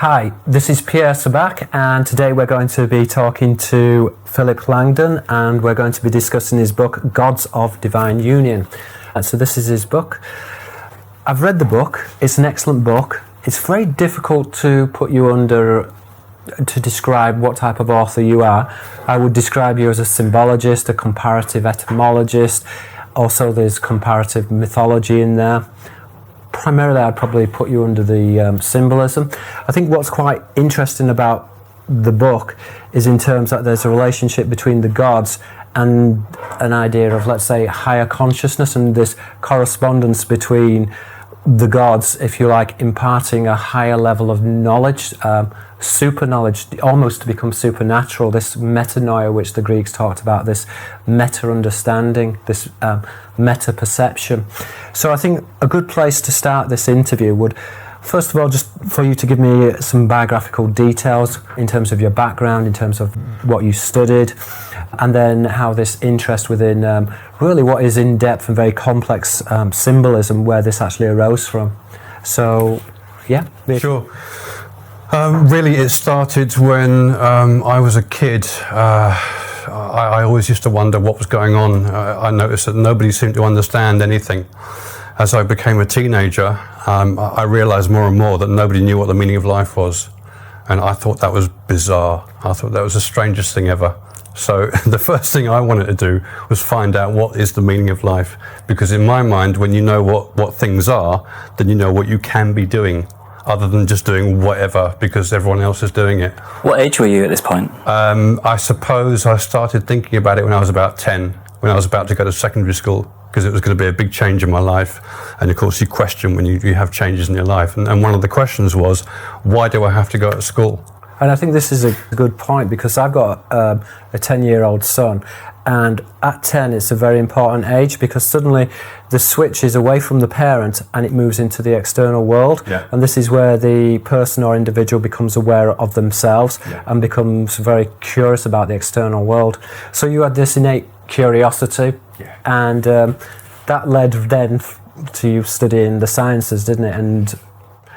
Hi, this is Pierre Sabak, and today we're going to be talking to Philippe Langdon, and we're going to be discussing his book, Gods of Divine Union. So this is his book. I've read the book. It's an excellent book. It's very difficult to put you under, to describe what type of author you are. I would describe you as a symbologist, a comparative etymologist. Also, there's comparative mythology in there. Primarily, I'd probably put you under the symbolism. I think what's quite interesting about the book is in terms that there's a relationship between the gods and an idea of, let's say, higher consciousness, and this correspondence between the gods, if you like, imparting a higher level of knowledge, super knowledge, almost to become supernatural, this metanoia which the Greeks talked about, this meta-understanding, this meta-perception. So I think a good place to start this interview would, first of all, just for you to give me some biographical details in terms of your background, in terms of what you studied, and then how this interest within really what is in-depth and very complex symbolism, where this actually arose from. So, yeah. Sure. Really, it started when I was a kid. I always used to wonder what was going on. I noticed that nobody seemed to understand anything. As I became a teenager, I realized more and more that nobody knew what the meaning of life was. And I thought that was bizarre. I thought that was the strangest thing ever. So the first thing I wanted to do was find out what is the meaning of life. Because in my mind, when you know what things are, then you know what you can be doing, other than just doing whatever because everyone else is doing it. What age were you at this point? I suppose I started thinking about it when I was about 10, when I was about to go to secondary school, because it was going to be a big change in my life. And of course you question when you have changes in your life. And one of the questions was, why do I have to go to school? And I think this is a good point, because I've got a 10-year-old son, and at 10 it's a very important age, because suddenly the switch is away from the parent and it moves into the external world. Yeah. And this is where the person or individual becomes aware of themselves and becomes very curious about the external world. So you had this innate curiosity, and that led then to you studying the sciences, didn't it? And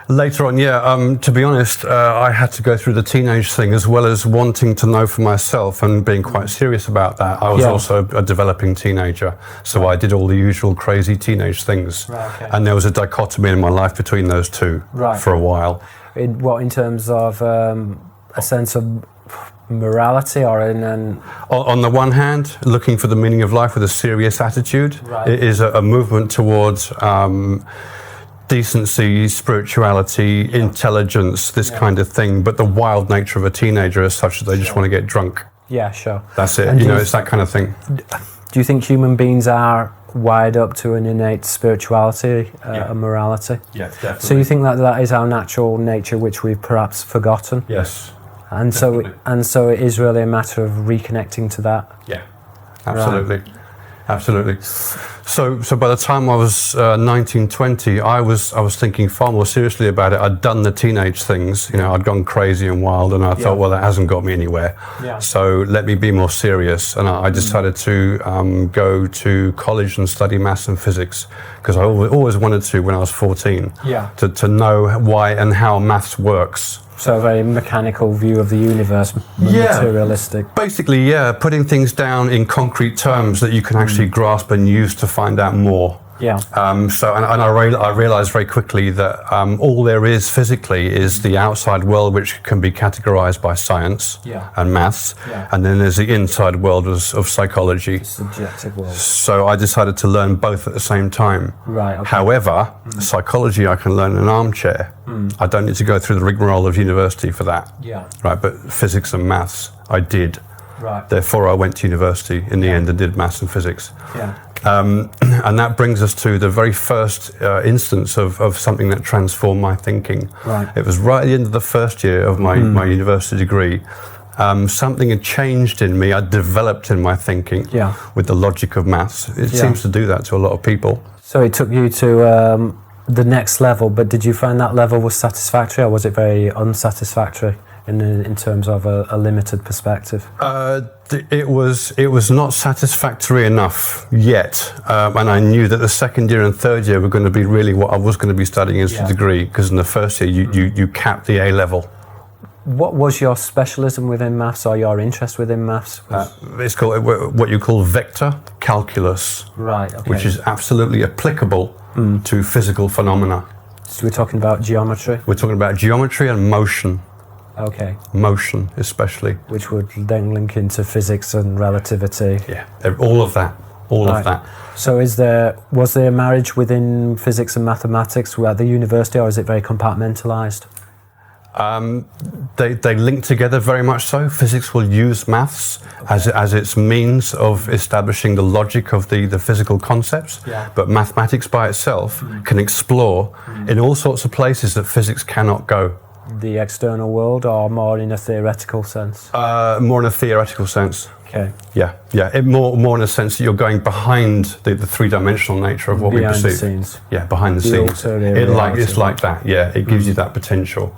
later on, to be honest, I had to go through the teenage thing as well as wanting to know for myself and being quite serious about that. I was also a developing teenager, so I did all the usual crazy teenage things. And there was a dichotomy in my life between those two for a while. In terms of a sense of morality, or on the one hand, looking for the meaning of life with a serious attitude. It is a movement towards decency, spirituality, intelligence, this kind of thing, but the wild nature of a teenager is such that they just want to get drunk. Yeah, sure. That's it. And it's that kind of thing. Do you think human beings are wired up to an innate spirituality, a morality? Yeah, definitely. So you think that is our natural nature, which we've perhaps forgotten? Yes. And so it is really a matter of reconnecting to that. Yeah, absolutely. Right. Absolutely. So by the time I was 19, 20, I was thinking far more seriously about it. I'd done the teenage things, I'd gone crazy and wild, and I thought, well, that hasn't got me anywhere. Yeah. So let me be more serious. And I decided to go to college and study maths and physics, because I always wanted to when I was 14, to know why and how maths works. So a very mechanical view of the universe, materialistic. Basically, putting things down in concrete terms that you can actually grasp and use to find out more. Yeah. I realized very quickly that all there is physically is the outside world, which can be categorized by science and maths, and then there's the inside world of psychology. The subjective world. So I decided to learn both at the same time. Right. Okay. However, psychology I can learn in an armchair. I don't need to go through the rigmarole of university for that. Yeah. Right. But physics and maths I did. Right. Therefore, I went to university in the end and did maths and physics. Yeah. And that brings us to the very first instance of something that transformed my thinking. Right. It was right at the end of the first year of my university degree. Something had changed in me. I developed in my thinking with the logic of maths. It seems to do that to a lot of people. So it took you to the next level, but did you find that level was satisfactory, or was it very unsatisfactory in terms of a limited perspective? It was not satisfactory enough yet, and I knew that the second year and third year were going to be really what I was going to be studying as a degree, because in the first year you cap the A level. what was your specialism within maths, or your interest within maths? It's called what you call vector calculus, Right, okay. which is absolutely applicable to physical phenomena. So we're talking about geometry? We're talking about geometry and motion. Okay. Motion, especially. Which would then link into physics and relativity. Yeah, all of that. All of that. So was there a marriage within physics and mathematics at the university, or is it very compartmentalised? They link together very much so. Physics will use maths as its means of establishing the logic of the physical concepts, but mathematics by itself can explore in all sorts of places that physics cannot go. The external world, or more in a theoretical sense? More in a theoretical sense. Okay. Yeah. More in a sense that you're going behind the three-dimensional nature of what we perceive. Behind the scenes. Yeah, behind the scenes. It's like that. Yeah, it gives you that potential.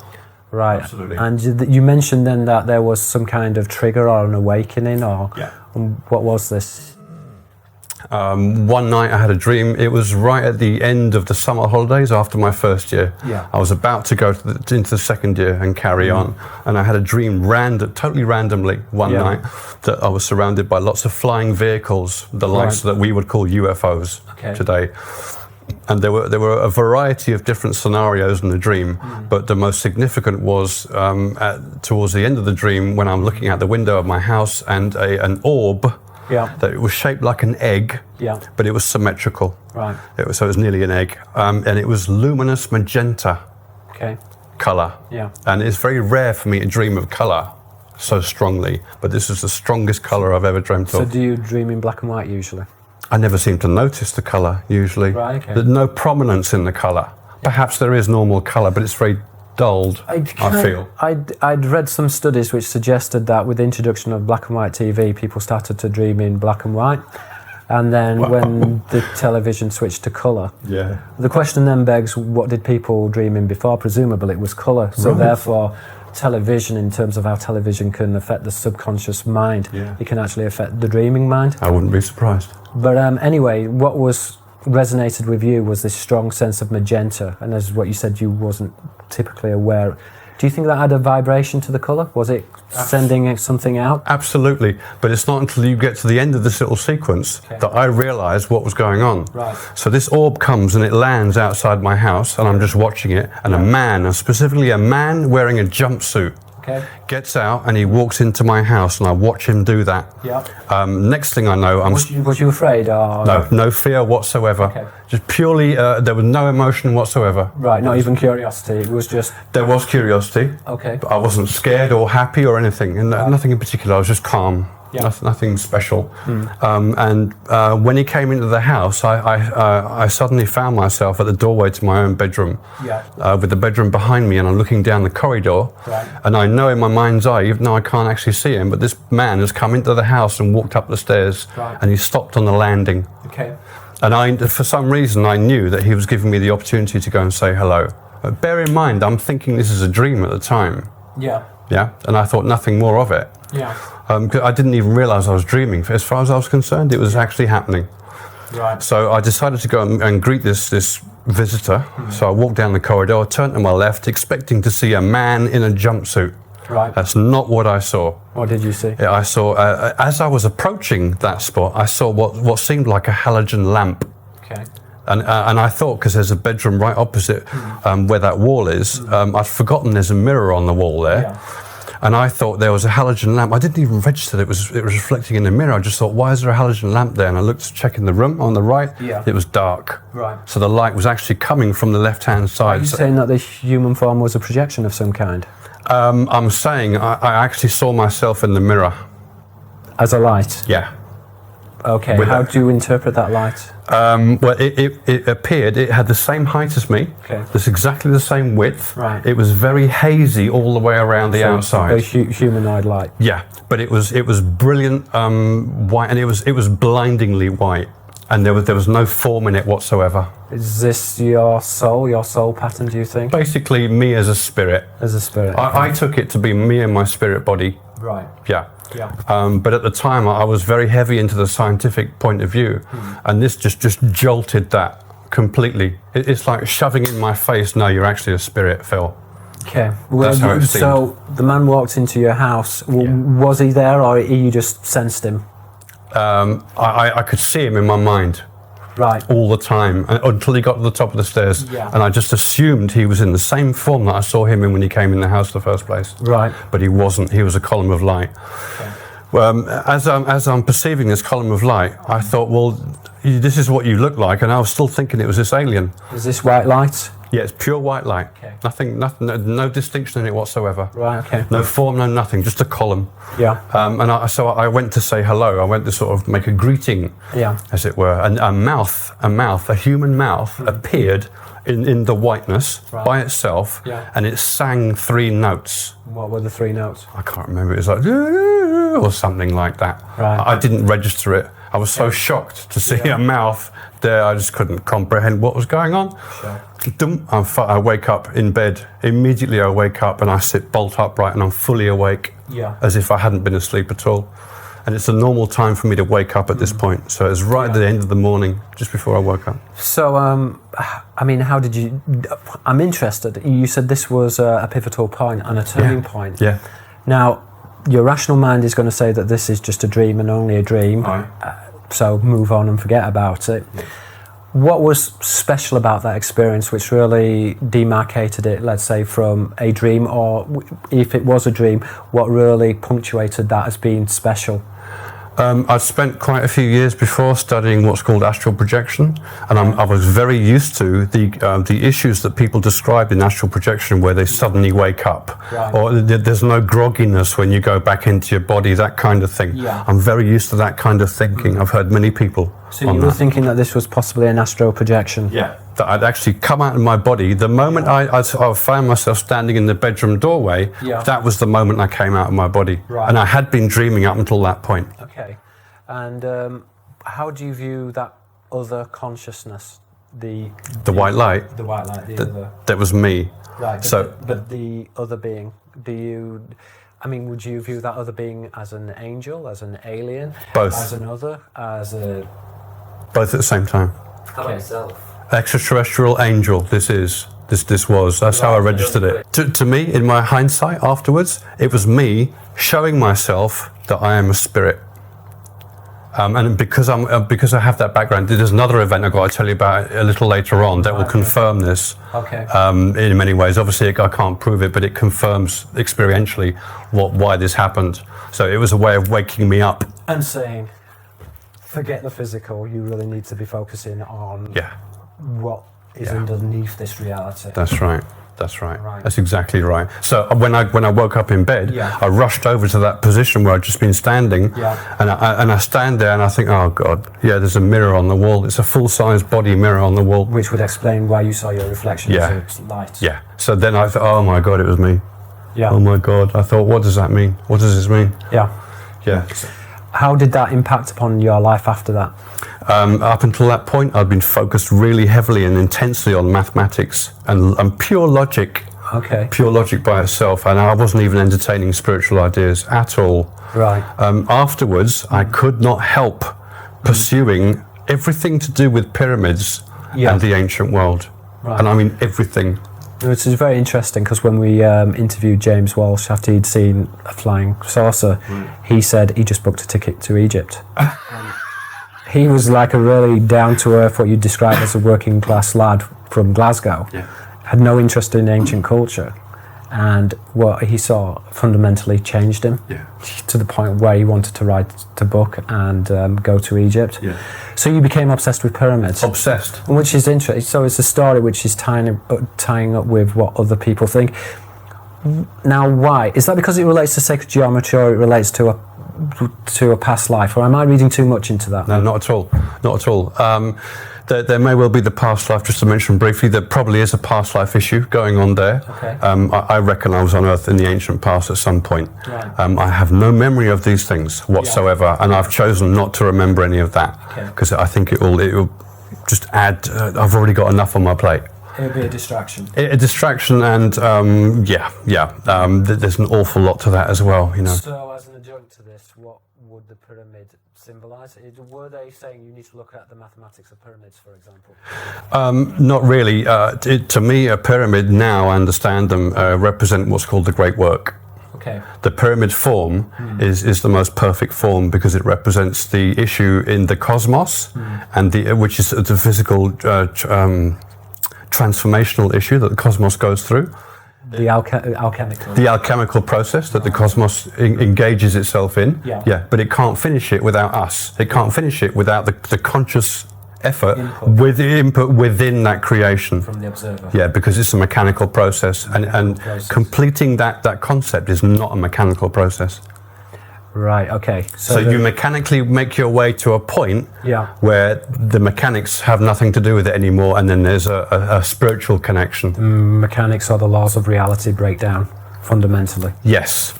Right. Absolutely. And you mentioned then that there was some kind of trigger or an awakening, or what was this? One night I had a dream. It was right at the end of the summer holidays after my first year. Yeah. I was about to go into the second year and carry on, and I had a dream totally randomly one night that I was surrounded by lots of flying vehicles, the likes that we would call UFOs today. And there were a variety of different scenarios in the dream, but the most significant was towards the end of the dream when I'm looking out the window of my house and an orb. That it was shaped like an egg, but it was symmetrical. Right. So it was nearly an egg, and it was luminous magenta color. Yeah. And it's very rare for me to dream of color so strongly, but this is the strongest color I've ever dreamt of. So do you dream in black and white usually? I never seem to notice the color usually. Right. Okay. There's no prominence in the color. Perhaps there is normal color, but it's very dulled, I feel. I'd read some studies which suggested that with the introduction of black and white TV, people started to dream in black and white. And then when the television switched to colour, the question then begs, what did people dream in before? Presumably it was colour. So therefore, television, in terms of how television can affect the subconscious mind, it can actually affect the dreaming mind. I wouldn't be surprised. But anyway, what resonated with you was this strong sense of magenta, and as what you said, you wasn't typically aware. Do you think that had a vibration to the colour? Was it sending something out? Absolutely, but it's not until you get to the end of this little sequence that I realised what was going on. Right. So this orb comes and it lands outside my house, and I'm just watching it, and a man, and specifically a man wearing a jumpsuit, gets out and he walks into my house, and I watch him do that. Next thing I know, Was you afraid? Or? No fear whatsoever. Just purely, there was no emotion whatsoever. Right, not even curiosity. It was just. There was curiosity. Okay. But I wasn't scared or happy or anything, and nothing in particular. I was just calm. Nothing special. When he came into the house, I suddenly found myself at the doorway to my own bedroom, with the bedroom behind me, and I'm looking down the corridor, and I know in my mind's eye, even though I can't actually see him, but this man has come into the house and walked up the stairs, and he stopped on the landing. And for some reason, I knew that he was giving me the opportunity to go and say hello. But bear in mind, I'm thinking this is a dream at the time. And I thought nothing more of it. 'Cause I didn't even realise I was dreaming. As far as I was concerned, it was actually happening. So I decided to go and greet this visitor. So I walked down the corridor, turned to my left, expecting to see a man in a jumpsuit. That's not what I saw. What did you see? I saw, as I was approaching that spot, I saw what seemed like a halogen lamp. And I thought, because there's a bedroom right opposite where that wall is, I'd forgotten there's a mirror on the wall there. And I thought there was a halogen lamp. I didn't even register that it was reflecting in the mirror. I just thought, why is there a halogen lamp there? And I looked to check in the room on the right. It was dark. So the light was actually coming from the left-hand side. Are you saying that the human form was a projection of some kind? I'm saying I actually saw myself in the mirror. As a light? Yeah. Okay, how do you interpret that light? Well, it appeared, it had the same height as me. It's exactly the same width. It was very hazy all the way around the outside. A humanoid light. Yeah, but it was brilliant white, and it was blindingly white, and there was no form in it whatsoever. Is this your soul pattern, do you think? Basically, me as a spirit. As a spirit. I took it to be me and my spirit body. Yeah. But at the time, I was very heavy into the scientific point of view, and this just jolted that completely. It's like shoving in my face, no, you're actually a spirit, Phil. Okay. That's how it seemed. So the man walked into your house. Was he there, or you just sensed him? I could see him in my mind. Right. All the time until he got to the top of the stairs, and I just assumed he was in the same form that I saw him in when he came in the house in the first place. Right. But he wasn't. He was a column of light. Okay. As I'm perceiving this column of light, I thought, well, this is what you look like, and I was still thinking it was this alien. Is this white light? Yeah, it's pure white light. Okay. Nothing, no distinction in it whatsoever. Right. Okay. No form, no nothing, just a column. Yeah. So I went to say hello. I went to sort of make a greeting, as it were. And a human mouth appeared in the whiteness by itself, and it sang 3 notes. What were the 3 notes? I can't remember. It was like or something like that. Right. I didn't register it. I was so shocked to see a mouth there. I just couldn't comprehend what was going on. Sure. I wake up in bed. Immediately I wake up and I sit bolt upright and I'm fully awake, as if I hadn't been asleep at all. And it's a normal time for me to wake up at this point. So it was right at the end of the morning, just before I woke up. So, I mean, how did you... I'm interested. You said this was a pivotal point and a turning point. Yeah. Now, your rational mind is going to say that this is just a dream and only a dream. Right. So move on and forget about it. Yeah. What was special about that experience which really demarcated it, let's say, from a dream, or if it was a dream, what really punctuated that as being special? I'd spent quite a few years before studying what's called astral projection, and I was very used to the issues that people describe in astral projection, where they suddenly wake up, or there's no grogginess when you go back into your body, that kind of thing. Yeah. I'm very used to that kind of thinking. I've heard many people. So you were thinking that this was possibly an astral projection? Yeah. That I'd actually come out of my body. The moment I found myself standing in the bedroom doorway, that was the moment I came out of my body. Right. And I had been dreaming up until that point. Okay. And how do you view that other consciousness? The white light? The white light, the other. That was me. Right, but the other being, would you view that other being as an angel, as an alien? Both. As another, as a... Both at the same time. How about yourself? Extraterrestrial angel, this was. That's how I registered it. To me, in my hindsight afterwards, it was me showing myself that I am a spirit. And because I have that background, there's another event I've got to tell you about a little later on that will confirm this. Okay. In many ways, obviously I can't prove it, but it confirms experientially why this happened. So it was a way of waking me up and saying, forget the physical. You really need to be focusing on what is underneath this reality. That's right. That's right. That's exactly right. So when I woke up in bed, I rushed over to that position where I'd just been standing, and I stand there and I think, oh God, there's a mirror on the wall. It's a full-size body mirror on the wall. Which would explain why you saw your reflection as light. Yeah. So then I thought, oh my God, it was me. Yeah. Oh my God. I thought, what does that mean? What does this mean? Yeah. Yeah. How did that impact upon your life after that? Up until that point, I'd been focused really heavily and intensely on mathematics and pure logic. Okay. Pure logic by itself, and I wasn't even entertaining spiritual ideas at all. Right. Afterwards, I could not help pursuing everything to do with pyramids and the ancient world. Right. And I mean everything. Which is very interesting, because when we interviewed James Walsh after he'd seen a flying saucer, he said he just booked a ticket to Egypt. He was like a really down-to-earth, what you'd describe as a working-class lad from Glasgow. Yeah. Had no interest in ancient culture. And what he saw fundamentally changed him to the point where he wanted to write the book and go to Egypt. Yeah. So you became obsessed with pyramids. Obsessed. Which is interesting. So it's a story which is tying up with what other people think. Now, why? Is that because it relates to sacred geometry, or it relates to a past life, or am I reading too much into that? No, not at all. Not at all. There may well be the past life, just to mention briefly, there probably is a past life issue going on there. Okay. I reckon I was on Earth in the ancient past at some point. Right. I have no memory of these things whatsoever, and I've chosen not to remember any of that, because I think it will just add, I've already got enough on my plate. It would be a distraction. A distraction, and there's an awful lot to that as well, you know. So, as an adjunct to this, what would the pyramid symbolize? Were they saying you need to look at the mathematics of pyramids, for example? Not really. To me, a pyramid, now I understand them, represent what's called the great work. Okay. The pyramid form is the most perfect form because it represents the issue in the cosmos, and which is the physical transformational issue that the cosmos goes through. The alchemical. The alchemical process that the cosmos engages itself in. Yeah. But it can't finish it without us. It can't finish it without the conscious effort with the input within that creation. From the observer. Yeah, because it's a mechanical process, and completing that concept is not a mechanical process. Right, okay. So you mechanically make your way to a point where the mechanics have nothing to do with it anymore, and then there's a spiritual connection. Mechanics or the laws of reality break down, fundamentally. Yes,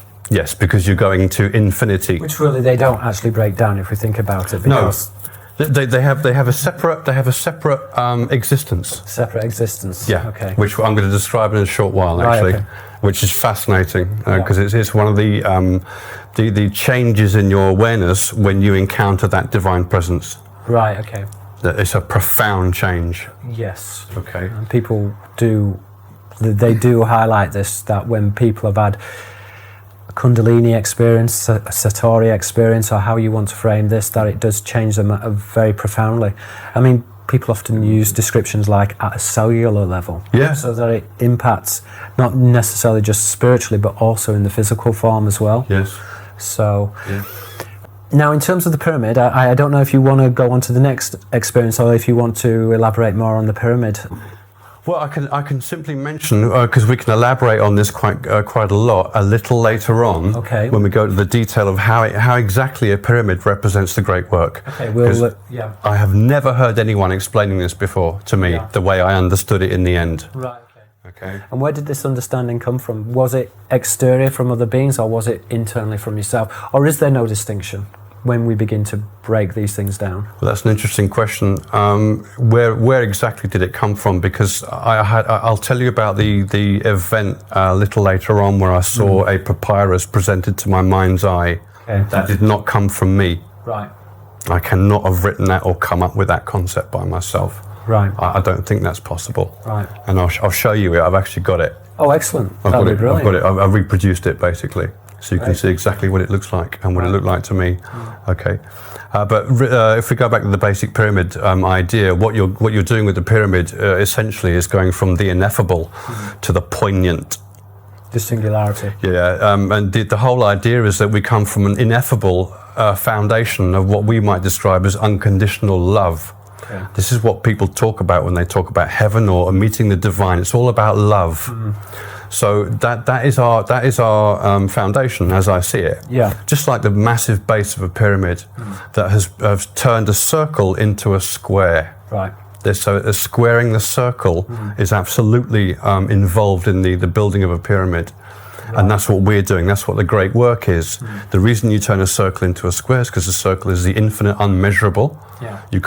because you're going to infinity. Which really they don't actually break down if we think about it. Because they have a separate existence. Separate existence. Yeah. Okay. Which I'm going to describe in a short while, actually. Right, okay. Which is fascinating because it's one of the changes in your awareness when you encounter that divine presence. Right. Okay. It's a profound change. Yes. Okay. And people do highlight this, that when people have had a Kundalini experience, a Satori experience, or how you want to frame this, that it does change them very profoundly. I mean, people often use descriptions like at a cellular level, so that it impacts not necessarily just spiritually, but also in the physical form as well. Yes. So, now in terms of the pyramid, I don't know if you want to go on to the next experience, or if you want to elaborate more on the pyramid. Well, I can simply mention, because we can elaborate on this quite a lot a little later on, when we go to the detail of how exactly a pyramid represents the great work. Okay, I have never heard anyone explaining this before to me the way I understood it in the end. Right. Okay. And where did this understanding come from? Was it exterior from other beings, or was it internally from yourself? Or is there no distinction when we begin to break these things down? Well, that's an interesting question. Where exactly did it come from? Because I'll tell you about the event a little later on where I saw a papyrus presented to my mind's eye. That did not come from me. Right. I cannot have written that or come up with that concept by myself. Right. I don't think that's possible. Right. And I'll show you it. I've actually got it. Oh, excellent. I've got it. Brilliant. I've reproduced it basically, so you can see exactly what it looks like and what it looked like to me. Okay. But if we go back to the basic pyramid idea, what you're doing with the pyramid essentially is going from the ineffable to the poignant. The singularity. Yeah, and the whole idea is that we come from an ineffable foundation of what we might describe as unconditional love. Okay. This is what people talk about when they talk about heaven or meeting the divine. It's all about love. So that is our foundation, as I see it. Yeah. Just like the massive base of a pyramid that has turned a circle into a square. Right. So squaring the circle is absolutely involved in the building of a pyramid. Right. And that's what we're doing. That's what the great work is. The reason you turn a circle into a square is because the circle is the infinite unmeasurable. Yeah. You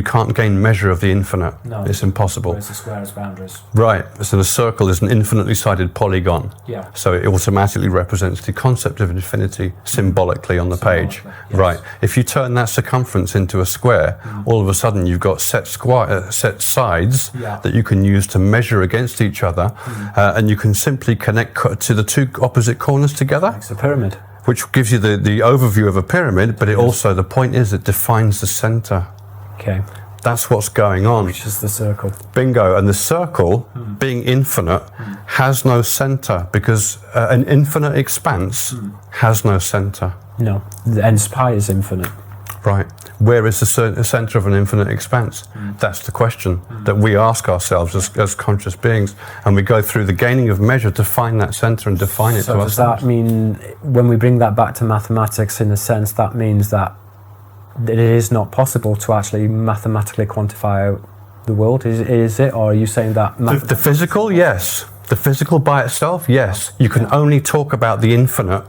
can't gain measure of the infinite. No. It's impossible. Whereas the square has boundaries. Right. So the circle is an infinitely sided polygon. Yeah. So it automatically represents the concept of infinity symbolically on the page. Yes. Right. If you turn that circumference into a square, all of a sudden you've got set sides that you can use to measure against each other, and you can simply connect to the two opposite corners together. It's a pyramid. Which gives you the overview of a pyramid, but it also, the point is, it defines the center. Okay. That's what's going on. Which is the circle. Bingo. And the circle, being infinite, has no center, because an infinite expanse has no center. No. Hence pi is infinite. Right. Where is the center of an infinite expanse? That's the question that we ask ourselves as conscious beings, and we go through the gaining of measure to find that center and define it to ourselves. So does that mean, when we bring that back to mathematics, in a sense, that means that it is not possible to actually mathematically quantify the world? Is it? Or are you saying that... The physical, yes. The physical by itself, yes. You can only talk about the infinite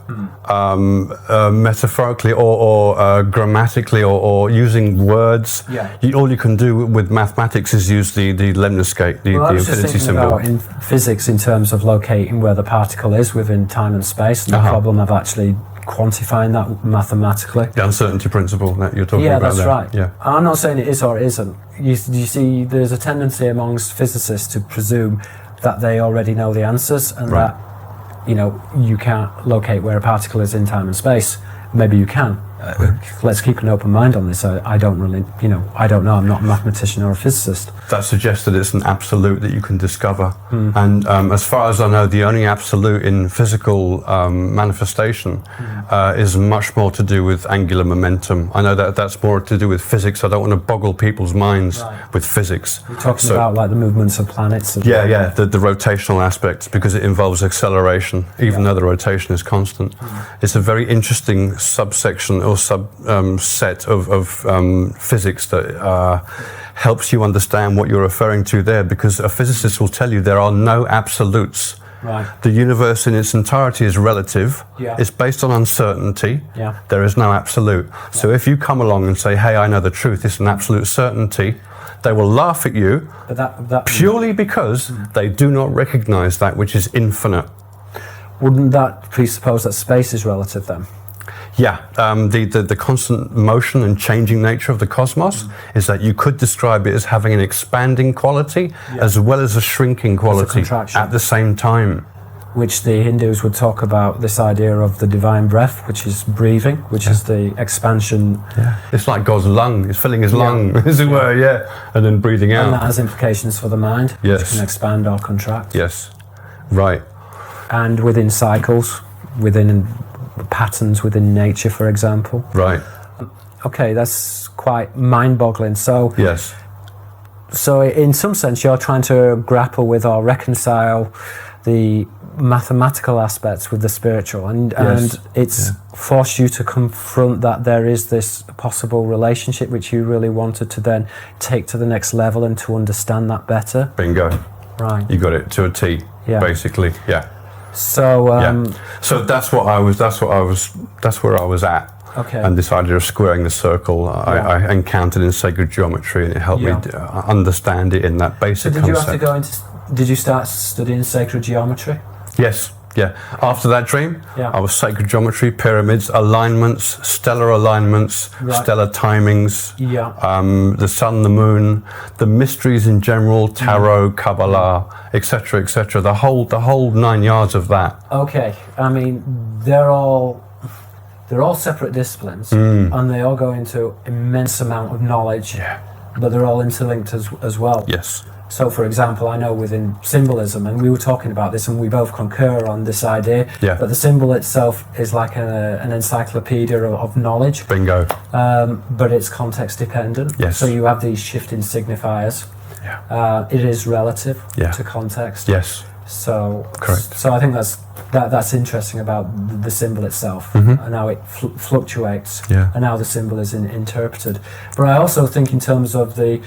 metaphorically or grammatically or using words. Yeah. All you can do with mathematics is use the lemniscate, the infinity symbol. About in physics, in terms of locating where the particle is within time and space, and the problem of actually quantifying that mathematically. The uncertainty principle that you're talking Yeah, about that's there. right. Yeah. I'm not saying it is or it isn't. You see, there's a tendency amongst physicists to presume that they already know the answers, and Right. that, you know, you can't locate where a particle is in time and space. Maybe you can. Let's keep an open mind on this. I don't really, you know, I don't know. I'm not a mathematician or a physicist. That suggests that it's an absolute that you can discover. And as far as I know, the only absolute in physical manifestation is much more to do with angular momentum. I know that that's more to do with physics. I don't want to boggle people's minds with physics. You're talking about like the movements of planets. Yeah, the rotational aspect, because it involves acceleration, even though the rotation is constant. It's a very interesting subsection or subset of physics that helps you understand what you're referring to there, because a physicist will tell you there are no absolutes. Right. The universe in its entirety is relative. Yeah. It's based on uncertainty. Yeah. There is no absolute. So if you come along and say, hey, I know the truth, it's an absolute certainty, they will laugh at you But that purely because they do not recognize that which is infinite. wouldn't that presuppose that space is relative then? Yeah, the constant motion and changing nature of the cosmos is that you could describe it as having an expanding quality as well as a shrinking quality contraction. at the same time. Which the Hindus would talk about this idea of the divine breath, which is breathing, which is the expansion. Yeah. It's like God's lung, it's filling his lung, as it were, and then breathing out. And that has implications for the mind, Yes. which can expand or contract. Yes, right. And within cycles, within patterns within nature, for example. Right. Okay, that's quite mind-boggling. So, Yes. so in some sense, you're trying to grapple with or reconcile the mathematical aspects with the spiritual, and it's forced you to confront that there is this possible relationship which you really wanted to then take to the next level and to understand that better. Bingo. Right. You got it to a T, basically. Yeah. So So that's where I was at. Okay. And this idea of squaring the circle, I encountered in sacred geometry, and it helped me understand it in that basic did you concept. have to go into? Did you start studying sacred geometry? Yes, yeah. After that dream, I was sacred geometry, pyramids, alignments, stellar alignments, stellar timings, the sun, the moon, the mysteries in general, tarot, Kabbalah, etc., etc. The whole 9 yards of that. Okay, I mean they're all separate disciplines, and they all go into immense amount of knowledge. Yeah. But they're all interlinked as well. Yes. So, for example, I know within symbolism, and we were talking about this, and we both concur on this idea, that the symbol itself is like an encyclopedia of knowledge. Bingo. But it's context dependent. Yes. So you have these shifting signifiers. Yeah. It is relative to context. Yes. So, correct. So I think that's interesting about the symbol itself and how it fluctuates and how the symbol is interpreted. But I also think in terms of the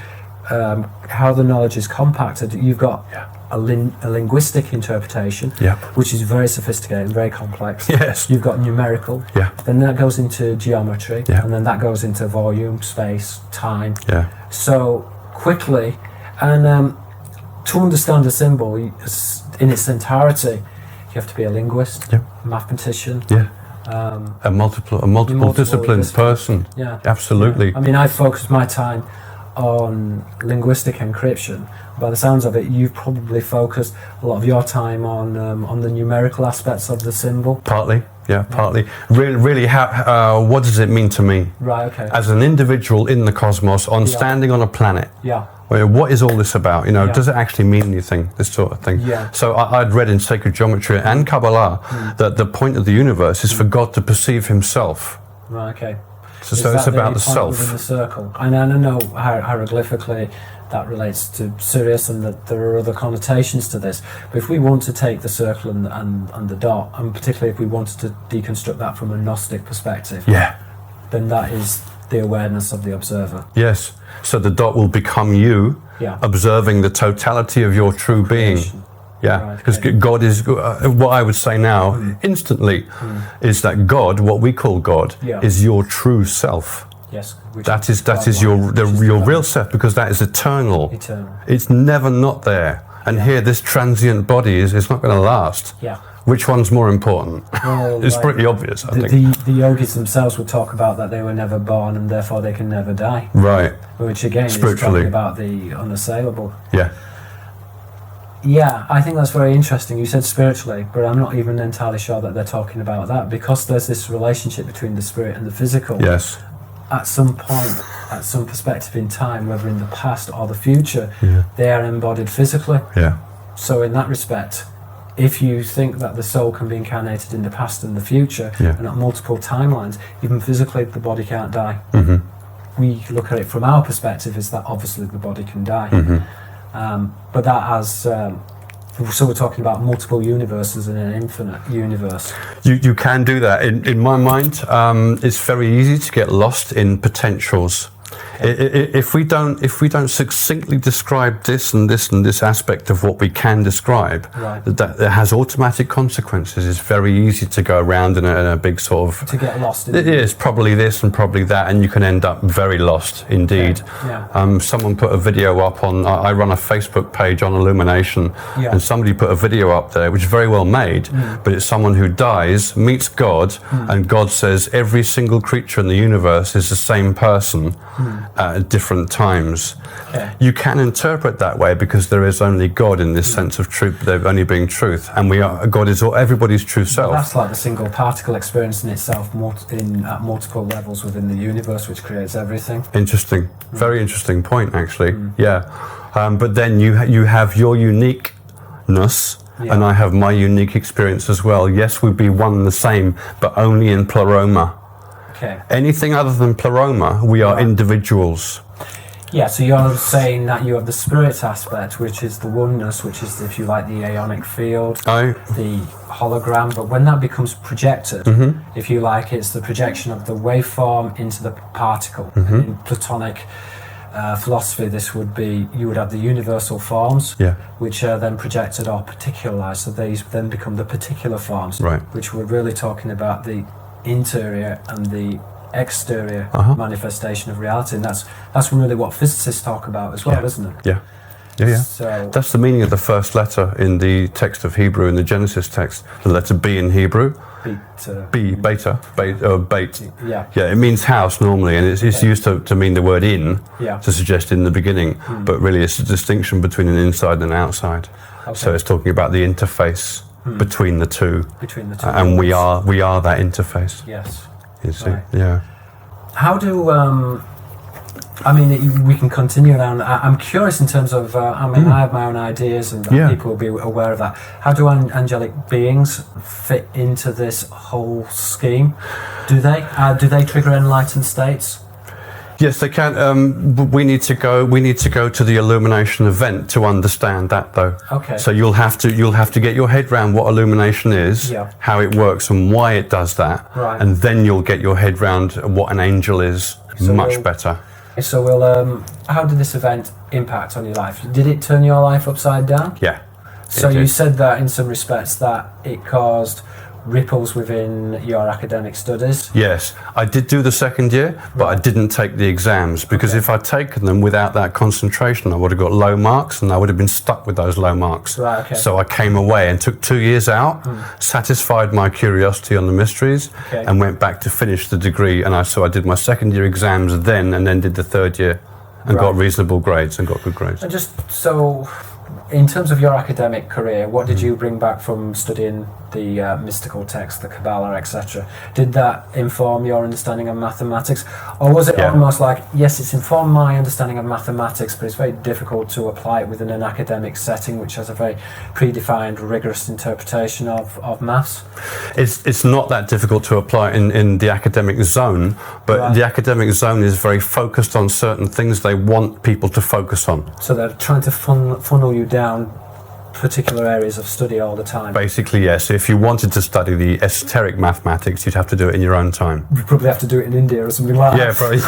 how the knowledge is compacted, you've got a linguistic interpretation, which is very sophisticated and very complex. Yes. You've got numerical, then that goes into geometry, and then that goes into volume, space, time. So quickly, and to understand a symbol in its entirety, you have to be a linguist, a mathematician, a multiple discipline person. Yeah, absolutely. I mean, I focused my time on linguistic encryption. By the sounds of it, you've probably focused a lot of your time on the numerical aspects of the symbol. Partly, partly. Really, how, what does it mean to me? Right. Okay. As an individual in the cosmos, standing on a planet. Yeah. What is all this about? Does it actually mean anything? This sort of thing. Yeah. So I'd read in sacred geometry and Kabbalah that the point of the universe is for God to perceive Himself. Right. Okay. So it's about the self. Within the circle. And I know hieroglyphically that relates to Sirius, and that there are other connotations to this. But if we want to take the circle and the dot, and particularly if we wanted to deconstruct that from a Gnostic perspective, then that is the awareness of the observer. Yes. So the dot will become you, observing the totality of your true being. Yeah, because God is, what I would say now, instantly, is that God, what we call God, is your true self. Yes. That is your real self, because that is eternal. Eternal. It's never not there. And here, this transient body is not going to last. Yeah. Which one's more important? Well, It's like, pretty obvious, I think. the yogis themselves would talk about that they were never born and therefore they can never die. Right. Which again is Spiritually. talking about the unassailable. Yeah. Yeah, I think that's very interesting. You said spiritually, but I'm not even entirely sure that they're talking about that, because there's this relationship between the spirit and the physical. Yes. At some point, at some perspective in time, whether in the past or the future, Yeah. they are embodied physically. Yeah. So in that respect, if you think that the soul can be incarnated in the past and the future, Yeah. and at multiple timelines, even physically the body can't die. Mm-hmm. We look at it from our perspective is that obviously the body can die. Mm-hmm. But that has, so we're talking about multiple universes in an infinite universe. You can do that. In my mind, it's very easy to get lost in potentials. If we don't succinctly describe this and this and this aspect of what we can describe, Right. that it has automatic consequences. It's very easy to go around in a big sort of. To get lost in It is probably this and probably that, and you can end up very lost indeed. Yeah. Someone put a video up on. I run a Facebook page on illumination, Yeah. and somebody put a video up there, which is very well made. But it's someone who dies, meets God, and God says every single creature in the universe is the same person at different times. Okay. You can interpret that way because there is only God in this sense of truth. There only being truth, and God is everybody's true self. That's like the single particle experience in itself, at multiple levels within the universe, which creates everything. Interesting, very interesting point, actually. Yeah, but then you have your uniqueness, Yeah. and I have my unique experience as well. Yes, we'd be one and the same, but only in pleroma. Okay. Anything other than pleroma, we are Right. individuals. Yeah, so you're saying that you have the spirit aspect, which is the oneness, which is, if you like, the aeonic field, the hologram. But when that becomes projected, if you like, it's the projection of the waveform into the particle. And in Platonic philosophy, this would be, you would have the universal forms, Yeah. which are then projected or particularized. So these then become the particular forms, Right. which we're really talking about the interior and the exterior manifestation of reality, and that's really what physicists talk about as well, Yeah. isn't it? Yeah, yeah. So That's the meaning of the first letter in the text of Hebrew, in the Genesis text. The letter B in Hebrew, beta, bait. Yeah. Yeah, it means house normally, and it's used to mean the word in, Yeah. to suggest in the beginning, but really it's a distinction between an inside and an outside. Okay. So it's talking about the interface between the two, between the two, and we worlds. are that interface. Yes. You see, Right. yeah. How do I mean, we can continue down. I'm curious in terms of. I mean, I have my own ideas, and Yeah. people will be aware of that. How do angelic beings fit into this whole scheme? Do they trigger enlightened states? Yes, they can. We need to go to the illumination event to understand that, though. Okay. So you'll have to get your head around what illumination is, Yeah. how it works, and why it does that, Right. and then you'll get your head round what an angel is. So Much we'll- better. So how did this event impact on your life? Did it turn your life upside down? Yeah. So It you did. said that in some respects that it caused ripples within your academic studies. Yes, I did do the second year, but I didn't take the exams because Okay. if I'd taken them without that concentration, I would have got low marks and I would have been stuck with those low marks. Right, okay. So I came away and took 2 years out, satisfied my curiosity on the mysteries, Okay. and went back to finish the degree. And so I did my second year exams then, and then did the third year, and got Right. reasonable grades and got good grades. And just so, in terms of your academic career, what did you bring back from studying the mystical texts, the Kabbalah, etc.? Did that inform your understanding of mathematics? Or was it Yeah. almost like, yes, it's informed my understanding of mathematics, but it's very difficult to apply it within an academic setting, which has a very predefined, rigorous interpretation of maths? It's not that difficult to apply in the academic zone, but Right. the academic zone is very focused on certain things they want people to focus on. So they're trying to funnel you down particular areas of study all the time. Basically, yes. If you wanted to study the esoteric mathematics, you'd have to do it in your own time. You probably have to do it in India or something like Yeah, that. probably.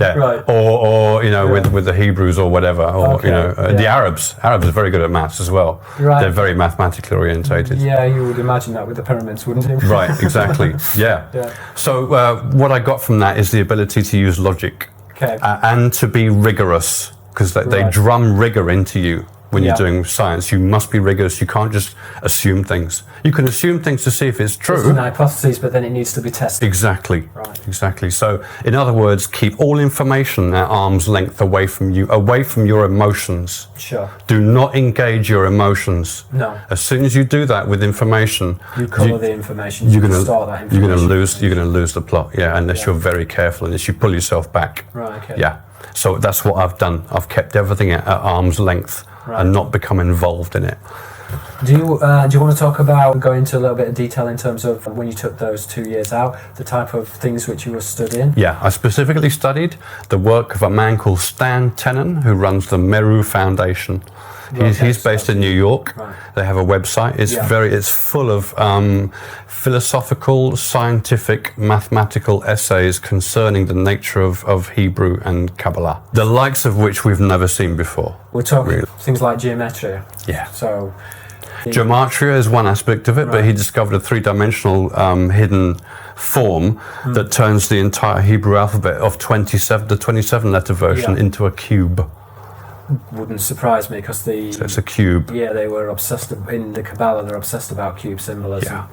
Yeah. Right. Or Yeah. with the Hebrews or whatever, or Okay, the yeah. Arabs. Arabs are very good at maths as well. Right. They're very mathematically orientated. Yeah, you would imagine that with the pyramids, wouldn't you? Right. Exactly. Yeah. Yeah. So what I got from that is the ability to use logic Okay. and to be rigorous, because they Right. drum rigor into you. when you're doing science. You must be rigorous. You can't just assume things. You can assume things to see if it's true. It's an hypothesis, but then it needs to be tested. Exactly. Right. Exactly. So, in other words, keep all information at arm's length away from you, away from your emotions. Sure. Do not engage your emotions. No. As soon as you do that with information, you colour the information. You're going to store that information. You're going to lose the plot. Yeah, unless you're very careful, unless you pull yourself back. Right. Okay. Yeah. So that's what I've done. I've kept everything at arm's length and not become involved in it. Do you want to talk about, go into a little bit of detail in terms of when you took those 2 years out, the type of things which you were studying? Yeah, I specifically studied the work of a man called Stan Tenen, who runs the Meru Foundation. He's based in New York. Right. They have a website. It's full of philosophical, scientific, mathematical essays concerning the nature of Hebrew and Kabbalah, the likes of which we've never seen before. We're talking things like geometry. Yeah. So gematria is one aspect of it, but he discovered a three-dimensional hidden form that turns the entire Hebrew alphabet of the 27-letter version into a cube. Wouldn't surprise me, because so it's a cube. Yeah, they were obsessed in the Kabbalah. They're obsessed about cube symbolism. Yeah.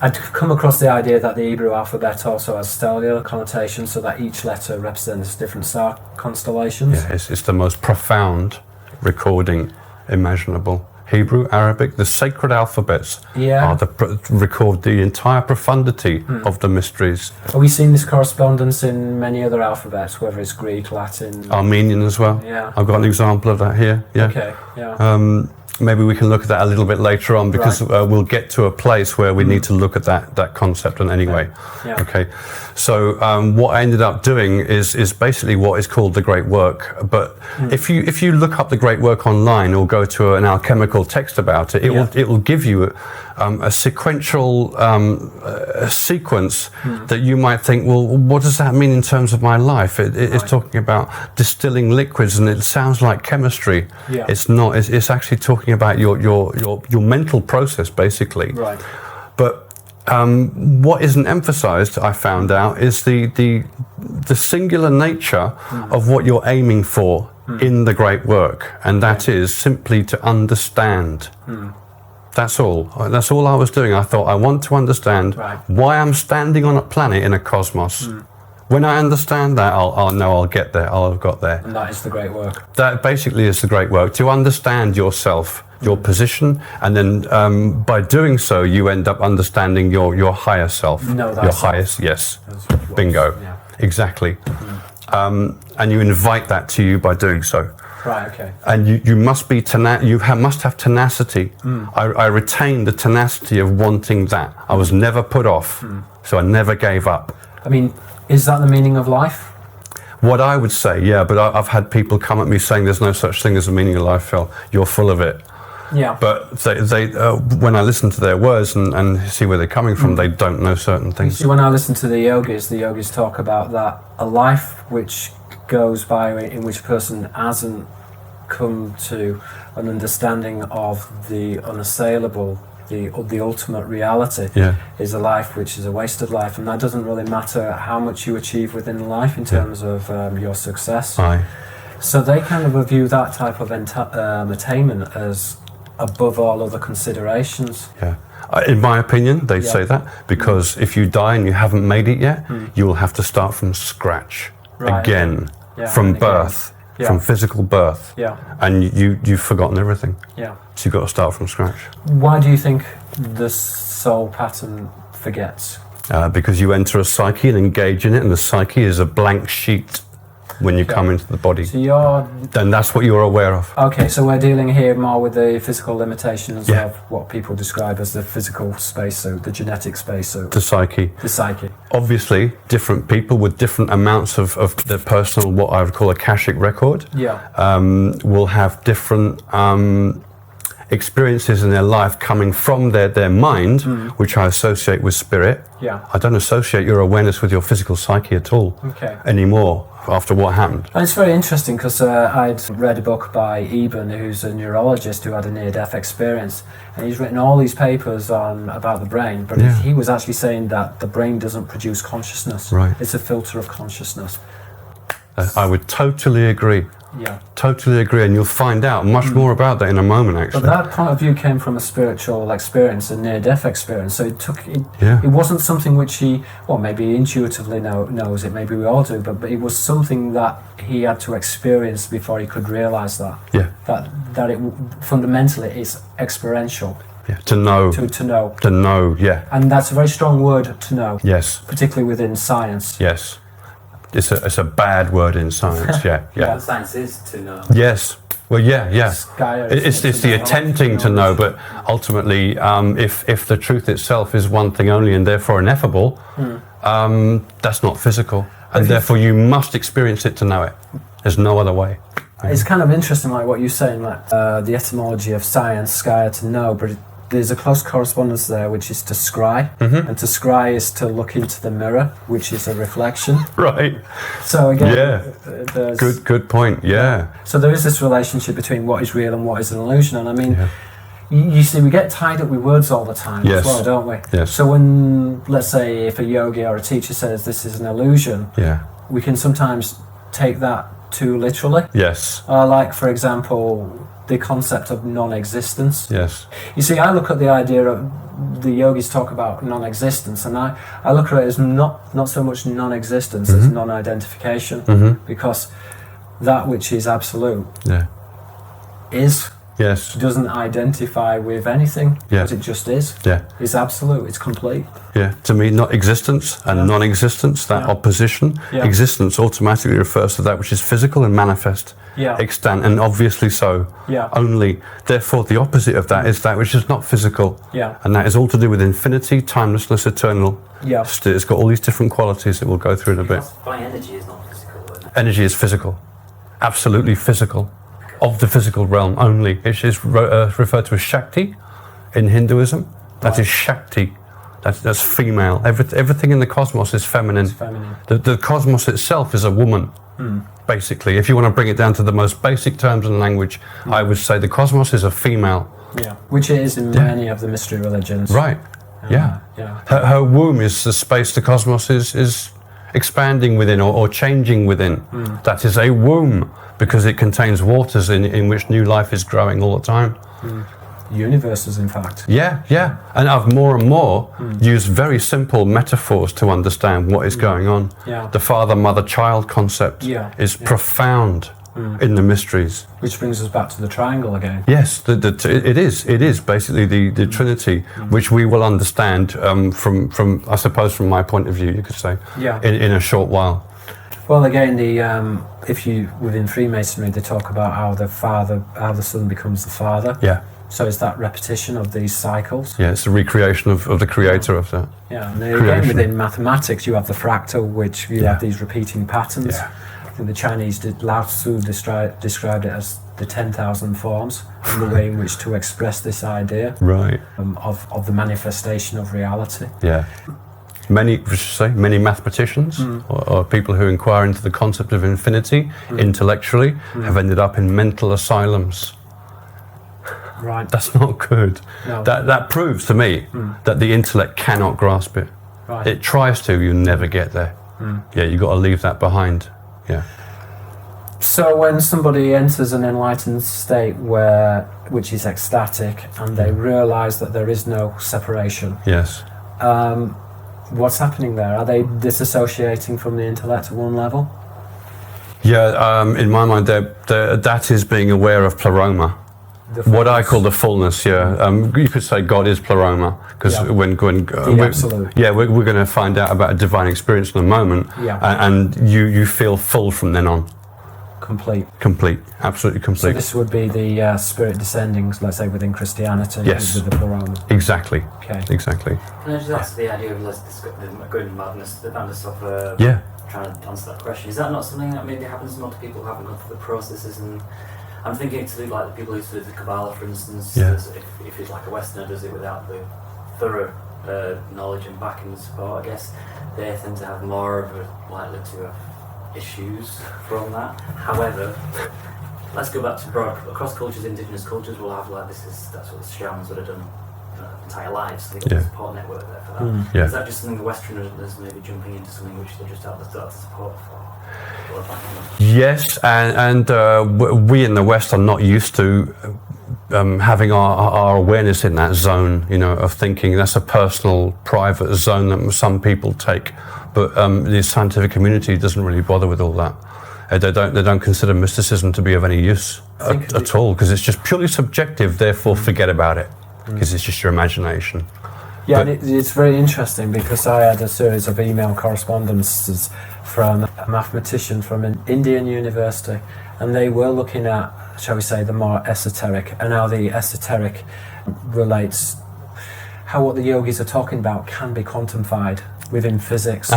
I'd come across the idea that the Hebrew alphabet also has stellar connotations, so that each letter represents different star constellations. Yeah, it's the most profound recording imaginable. Hebrew, Arabic, the sacred alphabets record the entire profundity of the mysteries. Are we seeing this correspondence in many other alphabets, whether it's Greek, Latin? Armenian as well. Yeah. I've got an example of that here. Yeah. Okay, yeah. Maybe we can look at that a little bit later on, because we'll get to a place where we need to look at that concept. And anyway, okay. So what I ended up doing is basically what is called the Great Work. But if you look up the Great Work online or go to an alchemical text about it, it will give you a sequential sequence that you might think, well, what does that mean in terms of my life? It's talking about distilling liquids, and it sounds like chemistry. Yeah. It's not. It's actually talking about your mental process, basically. Right. But what isn't emphasized, I found out, is the singular nature of what you're aiming for in the Great Work, and that is simply to understand. That's all. That's all I was doing. I thought, I want to understand why I'm standing on a planet in a cosmos. When I understand that, I'll know I'll get there. I'll have got there. And that is the Great Work. That basically is the Great Work. To understand yourself, your position, and then by doing so, you end up understanding your higher self. Your highest, yes. Bingo. Yeah. Exactly. And you invite that to you by doing so. Right, okay. And you must be must have tenacity. I retained the tenacity of wanting that. I was never put off, so I never gave up. I mean, is that the meaning of life? What I would say, yeah, but I've had people come at me saying there's no such thing as a meaning of life, Phil. You're full of it. Yeah. But they when I listen to their words and see where they're coming from, they don't know certain things. See, when I listen to the yogis talk about that, a life which goes by in which a person hasn't come to an understanding of the unassailable, the ultimate reality, is a life which is a wasted life, and that doesn't really matter how much you achieve within life in terms of your success. Aye. So they kind of view that type of attainment as above all other considerations. Yeah. In my opinion, they'd say that, because if you die and you haven't made it yet, you will have to start from scratch again, from birth. Yeah. From physical birth, and you've forgotten everything. Yeah. So you've got to start from scratch. Why do you think the soul pattern forgets? Because you enter a psyche and engage in it, and the psyche is a blank sheet when you come into the body. So then that's what you're aware of. Okay, so we're dealing here more with the physical limitations of what people describe as the physical spacesuit, the genetic spacesuit. The psyche. The psyche. Obviously, different people with different amounts of their personal, what I would call akashic record, will have different experiences in their life coming from their mind, which I associate with spirit. Yeah. I don't associate your awareness with your physical psyche at all anymore after what happened. And it's very interesting, because I'd read a book by Eben, who's a neurologist who had a near-death experience, and he's written all these papers about the brain, but he was actually saying that the brain doesn't produce consciousness. Right. It's a filter of consciousness. I would totally agree. Yeah. Totally agree, and you'll find out much more about that in a moment, actually. But that point of view came from a spiritual experience, a near-death experience. So Yeah. it wasn't something which he, well, maybe he intuitively knows it, maybe we all do, but it was something that he had to experience before he could realise that. Yeah. That it fundamentally is experiential. Yeah. To know. To know. To know, yeah. And that's a very strong word, to know. Yes. Particularly within science. Yes. It's a bad word in science, yeah. Yeah. Science is to know. Yes. Well, yeah. It's the know. attempting to know, but ultimately, if the truth itself is one thing only and therefore ineffable, that's not physical, and therefore you must experience it to know it. There's no other way. It's kind of interesting, like what you're saying, like the etymology of science, skya, to know, but there's a close correspondence there, which is to scry, and to scry is to look into the mirror, which is a reflection. Right. So again, Yeah. Good point. Yeah. So there is this relationship between what is real and what is an illusion, and I mean, you see, we get tied up with words all the time Yes. as well, don't we? Yes. So when, let's say, if a yogi or a teacher says this is an illusion, Yeah. we can sometimes take that too literally. Yes. Like, for example, the concept of non-existence. Yes. You see, I look at the idea of the yogis talk about non-existence, and I look at it as not so much non-existence as non-identification, because that which is absolute Yeah. is, Yes. doesn't identify with anything, Yeah. because it just is. Yeah. It's absolute, it's complete. Yeah. To me, not existence and non-existence, that opposition. Yeah. Existence automatically refers to that which is physical and manifest. Yeah. Extant, and obviously so. Yeah. Only. Therefore, the opposite of that is that which is not physical. Yeah. And that is all to do with infinity, timelessness, eternal. Yeah. It's got all these different qualities that we'll go through in a bit. By energy is not physical, isn't it? Energy is physical. Absolutely physical. Of the physical realm only. It is referred to as Shakti in Hinduism. That is Shakti. That's female. Everything in the cosmos is feminine. It's feminine. The cosmos itself is a woman, basically. If you want to bring it down to the most basic terms in language, I would say the cosmos is a female. Yeah. Which it is in many of the mystery religions. Right. Yeah. Yeah. Her womb is the space the cosmos is expanding within or changing within. That is a womb, because it contains waters in which new life is growing all the time. Universes, in fact. Yeah. And I've more and more used very simple metaphors to understand what is going on. Yeah. The father, mother, child concept is profound in the mysteries. Which brings us back to the triangle again. Yes, it is basically the Trinity, which we will understand from I suppose from my point of view, you could say, in a short while. Well, again, if you within Freemasonry, they talk about how the son becomes the father. Yeah. So it's that repetition of these cycles. Yeah, it's a recreation of the creator of that. Yeah, and then again, within mathematics, you have the fractal, which you have these repeating patterns. Yeah. I think the Chinese Lao Tzu described it as the 10,000 forms, and the way in which to express this idea Right. of the manifestation of reality. Yeah. Many mathematicians or people who inquire into the concept of infinity intellectually have ended up in mental asylums. Right. That's not good. No. That proves to me that the intellect cannot grasp it. Right. It tries to, you never get there. Yeah, you've got to leave that behind. Yeah. So when somebody enters an enlightened state which is ecstatic, and they realise that there is no separation, Yes. what's happening there? Are they disassociating from the intellect at one level? Yeah, in my mind, that is being aware of pleroma. What I call the fullness, you could say God is pleroma, because when absolute. we're going to find out about a divine experience in a moment, and you feel full from then on. Complete, absolutely So complete. this would be the spirit descending, let's say, within Christianity, Yes. with the pleroma. Exactly. Okay. Exactly. Can I just ask the idea of the going madness, the madness of trying to answer that question? Is that not something that maybe happens to a lot of people who haven't gone through the processes? And I'm thinking to like the people who do the Kabbalah, for instance. If it's like a Westerner does it without the thorough knowledge and backing and support, I guess they tend to have more of a likely to have issues from that. However, let's go back to broad across cultures. Indigenous cultures will have like that's what the shamans would have done entire lives. So they've got a support network there for that. Yeah. Is that just something the Westerners maybe jumping into something which they just have the support for? Yes, and we in the West are not used to having our awareness in that zone, of thinking. That's a personal, private zone that some people take, but the scientific community doesn't really bother with all that. They don't consider mysticism to be of any use at all, because it's just purely subjective. Therefore, forget about it, because it's just your imagination. Yeah, and it's very interesting, because I had a series of email correspondences from a mathematician from an Indian university, and they were looking at, shall we say, the more esoteric, and how the esoteric relates, how what the yogis are talking about can be quantified within physics.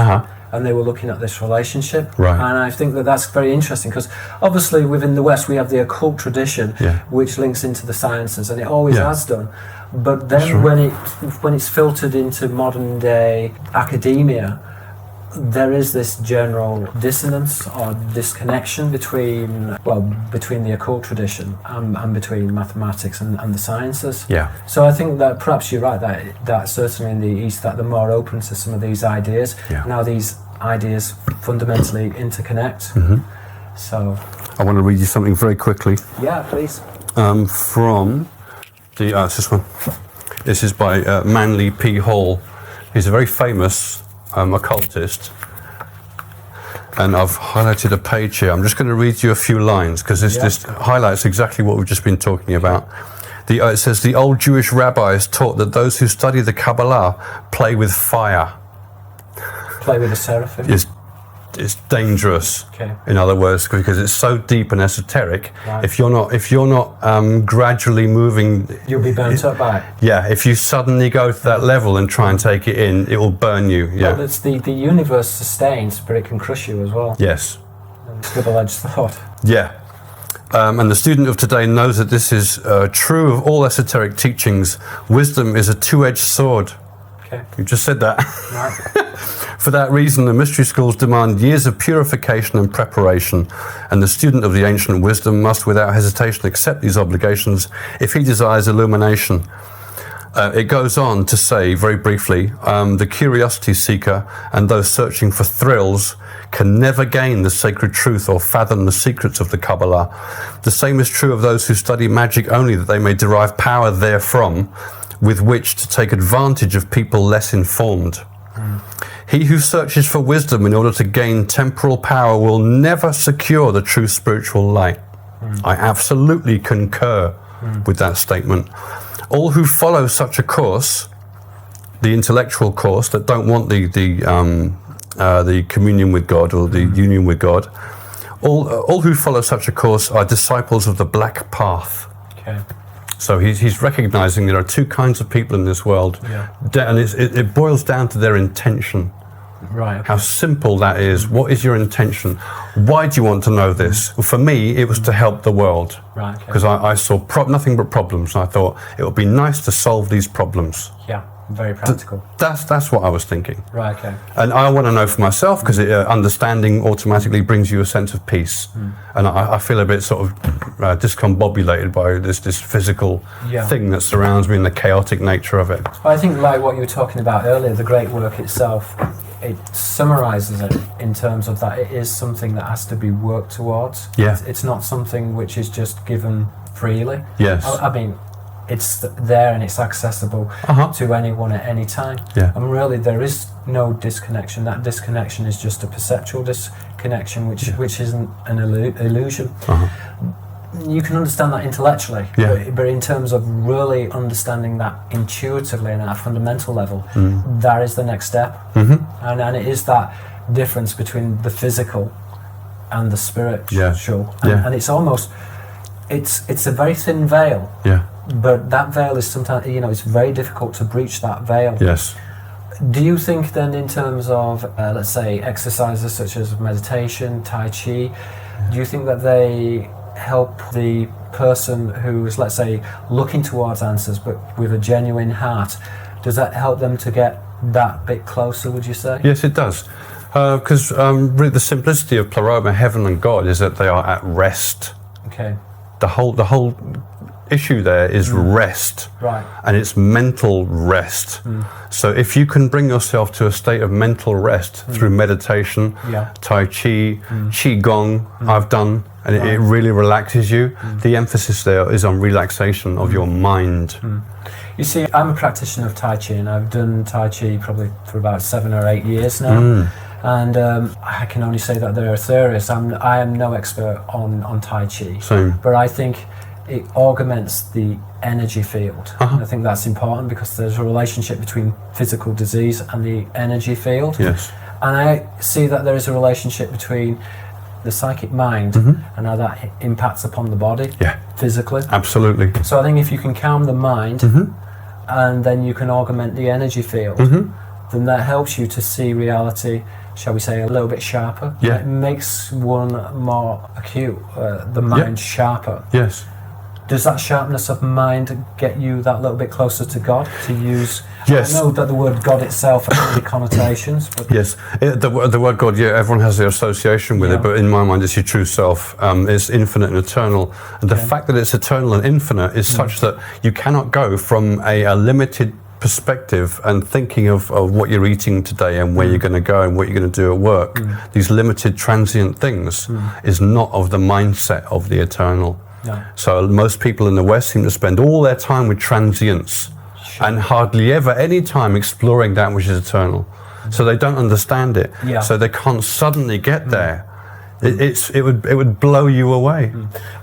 And they were looking at this relationship. Right. And I think that that's very interesting, because obviously within the West we have the occult tradition, which links into the sciences, and it always has done. But then when it's filtered into modern day academia, there is this general dissonance or disconnection between the occult tradition and between mathematics and the sciences. Yeah. So I think that perhaps you're right, that certainly in the East, that they're more open to some of these ideas. Yeah. Now these ideas fundamentally interconnect. So I want to read you something very quickly. Yeah, please. From it's this one. This is by Manly P. Hall. He's a very famous occultist, and I've highlighted a page here. I'm just going to read you a few lines, because this highlights exactly what we've just been talking about. It says, the old Jewish rabbis taught that those who study the Kabbalah play with fire. Play with the seraphim. It's dangerous. Okay. In other words, because it's so deep and esoteric. Right. If you're not gradually moving, you'll be burnt up by it. Yeah. If you suddenly go to that level and try and take it in, it will burn you. Yeah. Well, it's the universe sustains, but it can crush you as well. Yes. It's double-edged thought. Yeah. And the student of today knows that this is true of all esoteric teachings. Wisdom is a two-edged sword. Okay. You just said that. Right. For that reason, the mystery schools demand years of purification and preparation, and the student of the ancient wisdom must without hesitation accept these obligations if he desires illumination. It goes on to say, very briefly, the curiosity seeker and those searching for thrills can never gain the sacred truth or fathom the secrets of the Kabbalah. The same is true of those who study magic only that they may derive power therefrom, with which to take advantage of people less informed. He who searches for wisdom in order to gain temporal power will never secure the true spiritual light. I absolutely concur with that statement. All who follow such a course, the intellectual course, that don't want the communion with God or the union with God, all who follow such a course are disciples of the black path. Okay. So he's recognizing there are two kinds of people in this world, and it boils down to their intention. Right. Okay. How simple that is. What is your intention? Why do you want to know this? Well, for me, it was to help the world. Right. Because I saw nothing but problems, and I thought it would be nice to solve these problems. Yeah. Very practical. That's what I was thinking. Right. Okay. And I want to know for myself, because understanding automatically brings you a sense of peace. And I feel a bit sort of discombobulated by this physical thing that surrounds me and the chaotic nature of it. I think, like what you were talking about earlier, the great work itself, it summarizes it in terms of that it is something that has to be worked towards. Yeah. It's not something which is just given freely. Yes. I mean, it's there and it's accessible to anyone at any time. Yeah. And really there is no disconnection. That disconnection is just a perceptual disconnection, which isn't an illusion. You can understand that intellectually, but in terms of really understanding that intuitively and at a fundamental level, that is the next step. And it is that difference between the physical and the spiritual. And it's almost, it's a very thin veil. But that veil is sometimes, it's very difficult to breach that veil. Yes. Do you think then, in terms of, let's say, exercises such as meditation, Tai Chi, do you think that they help the person who is, let's say, looking towards answers but with a genuine heart? Does that help them to get that bit closer, would you say? Yes, it does. Because really the simplicity of Pleroma, heaven and God, is that they are at rest. Okay. The whole issue there is rest, Right. and it's mental rest. So if you can bring yourself to a state of mental rest through meditation, Yeah. Tai Chi, Qigong, I've done, and it really relaxes you. The emphasis there is on relaxation of your mind. You see, I'm a practitioner of Tai Chi, and I've done Tai Chi probably for about 7 or 8 years now. And I can only say that there are theories. I am no expert on Tai Chi, Same. but I think it augments the energy field. And I think that's important because there's a relationship between physical disease and the energy field. Yes. And I see that there is a relationship between the psychic mind and how that impacts upon the body physically. Absolutely. So I think if you can calm the mind and then you can augment the energy field, then that helps you to see reality, shall we say, a little bit sharper. Yeah. It makes one more acute, the mind sharper. Yes. Does that sharpness of mind get you that little bit closer to God to use? Yes. I know that the word God itself has many connotations, but Yes, the word God, everyone has their association with it, but in my mind it's your true self. It's infinite and eternal. And the fact that it's eternal and infinite is such that you cannot go from a limited perspective and thinking of what you're eating today and where you're going to go and what you're going to do at work. These limited transient things is not of the mindset of the eternal. no. So most people in the West seem to spend all their time with transience and hardly ever any time exploring that which is eternal. So they don't understand it. Yeah. So they can't suddenly get there. It would blow you away.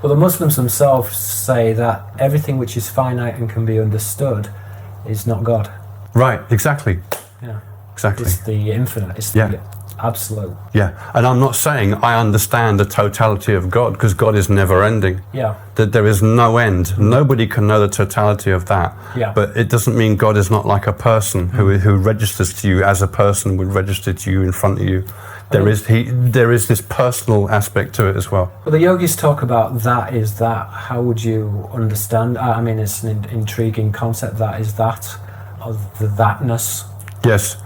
Well, the Muslims themselves say that everything which is finite and can be understood is not God. Right, exactly. Yeah. Exactly. It's the infinite. It's the absolute. Yeah, and I'm not saying I understand the totality of God, because God is never ending. Yeah. That there is no end. Nobody can know the totality of that. Yeah. But it doesn't mean God is not like a person who registers to you as a person would register to you in front of you. There is this personal aspect to it as well. Well, the yogis talk about that is that. How would you understand? I mean, it's an intriguing concept. That is that, of the thatness. Yes.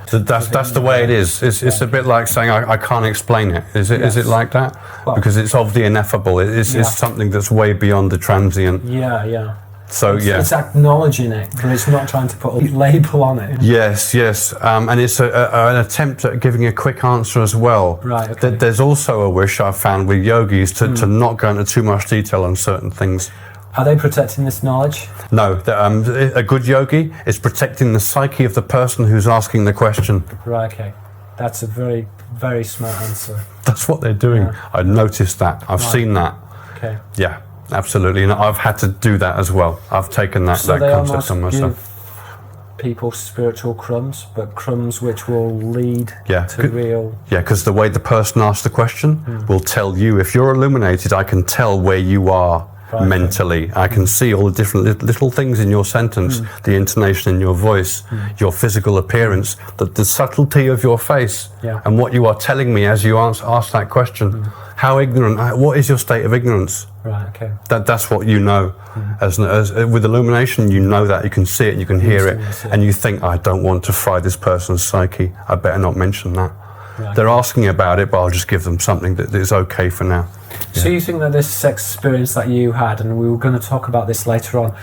So that's the way it is. It's a bit like saying I can't explain it. Is it? Is it like that? Well, because it's of the ineffable. It's something that's way beyond the transient. Yeah. So It's acknowledging it, but it's not trying to put a label on it. Yes, and it's an attempt at giving a quick answer as well. Right. Okay. There's also a wish I've found with yogis to not go into too much detail on certain things. Are they protecting this knowledge? No, a good yogi is protecting the psyche of the person who's asking the question. Right. Okay. That's a very, very smart answer. That's what they're doing. Yeah. I noticed that. I've seen that. Okay. Yeah, absolutely. And I've had to do that as well. I've taken that So they concept on almost myself. give people spiritual crumbs, but crumbs which will lead to real. Yeah, because the way the person asks the question will tell you. If you're illuminated, I can tell where you are. Right. Mentally, I can see all the different little things in your sentence, the intonation in your voice, your physical appearance, the subtlety of your face, and what you are telling me as you ask that question. How ignorant? What is your state of ignorance? Right. Okay. That's what you know. As with illumination, you know that you can see it, you can hear it, and you think, I don't want to fry this person's psyche. I better not mention that. Right. They're asking about it, but I'll just give them something that is okay for now. So you think that this experience that you had, and we were going to talk about this later on,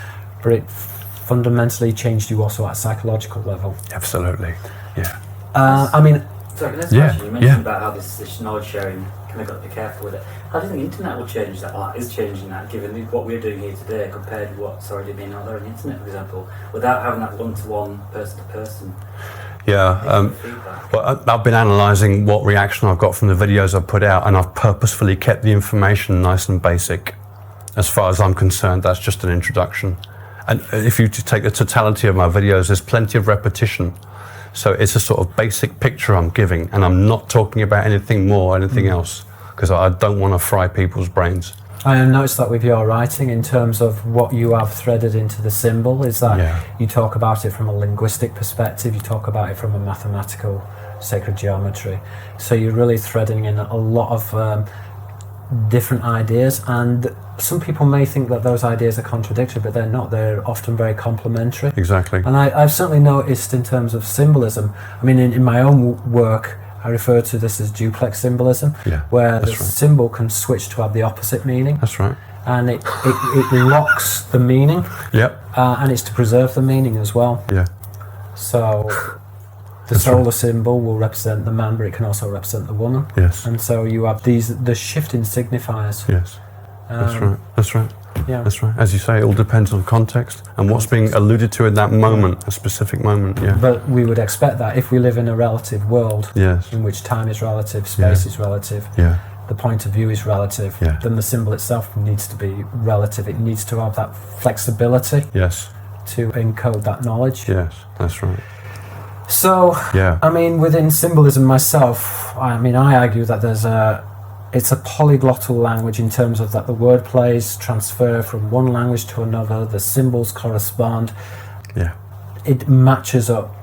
but it fundamentally changed you also at a psychological level? Absolutely, yeah. I mean... Sorry, next question. You mentioned about how this knowledge sharing, kind of got to be careful with it. How do you think the internet will change that, or is changing that, given what we're doing here today compared to what's already been out there on the internet, for example, without having that one-to-one, person-to-person? Yeah, well, I've been analysing what reaction I've got from the videos I've put out, and I've purposefully kept the information nice and basic. As far as I'm concerned, that's just an introduction. And if you take the totality of my videos, there's plenty of repetition. So it's a sort of basic picture I'm giving, and I'm not talking about anything more, anything else, because I don't want to fry people's brains. I have noticed that with your writing, in terms of what you have threaded into the symbol, is that you talk about it from a linguistic perspective, you talk about it from a mathematical, sacred geometry. So you're really threading in a lot of different ideas, and some people may think that those ideas are contradictory, but they're not. They're often very complementary. Exactly. And I've certainly noticed in terms of symbolism, I mean, in my own work, I refer to this as duplex symbolism, where the symbol can switch to have the opposite meaning. That's right. and it locks the meaning. Yep. And it's to preserve the meaning as well. Yeah. So the solar symbol will represent the man, but it can also represent the woman. Yes. And so you have the shifting signifiers. Yes. That's right. That's right. Yeah. That's right. As you say, it all depends on context and what's being alluded to in that moment, a specific moment. Yeah. But we would expect that if we live in a relative world, Yes. in which time is relative, space is relative, Yeah. the point of view is relative, Yeah. then the symbol itself needs to be relative. It needs to have that flexibility Yes. to encode that knowledge. Yes. That's right. So, Yeah. I mean, within symbolism myself, I argue that it's a polyglottal language in terms of that the word plays transfer from one language to another, the symbols correspond. Yeah. It matches up.